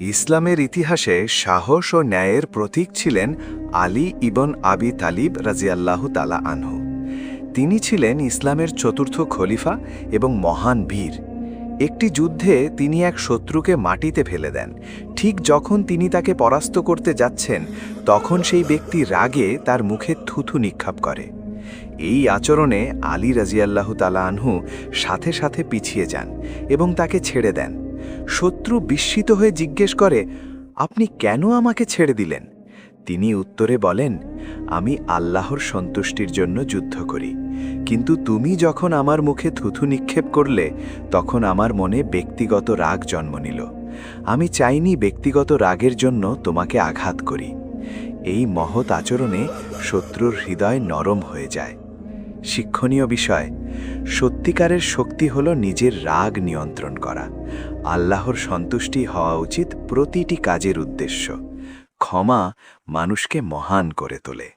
ইসলামের ইতিহাসে সাহস ও ন্যায়ের প্রতীক ছিলেন আলী ইবন আবি তালিব রাজিয়াল্লাহু তাআলা আনহু। তিনি ছিলেন ইসলামের চতুর্থ খলিফা এবং মহান বীর। একটি যুদ্ধে তিনি এক শত্রুকে মাটিতে ফেলে দেন। ঠিক যখন তিনি তাকে পরাস্ত করতে যাচ্ছেন, তখন সেই ব্যক্তি রাগে তার মুখে থুথু নিক্ষেপ করে। এই আচরণে আলী রাজিয়াল্লাহু তাআলা আনহু সাথে সাথে পিছিয়ে যান এবং তাকে ছেড়ে দেন। শত্রু বিস্মিত হয়ে জিজ্ঞেস করে, আপনি কেন আমাকে ছেড়ে দিলেন? তিনি উত্তরে বলেন, আমি আল্লাহর সন্তুষ্টির জন্য যুদ্ধ করি, কিন্তু তুমি যখন আমার মুখে থুথু নিক্ষেপ করলে তখন আমার মনে ব্যক্তিগত রাগ জন্ম নিল। আমি চাইনি ব্যক্তিগত রাগের জন্য তোমাকে আঘাত করি। এই মহৎ আচরণে শত্রুর হৃদয় নরম হয়ে যায়। শিক্ষণীয় বিষয়, সত্যিকারের শক্তি হল নিজের রাগ নিয়ন্ত্রণ করা। আল্লাহর সন্তুষ্টি হওয়া উচিত প্রতিটি কাজের উদ্দেশ্য। ক্ষমা মানুষকে মহান করে তোলে।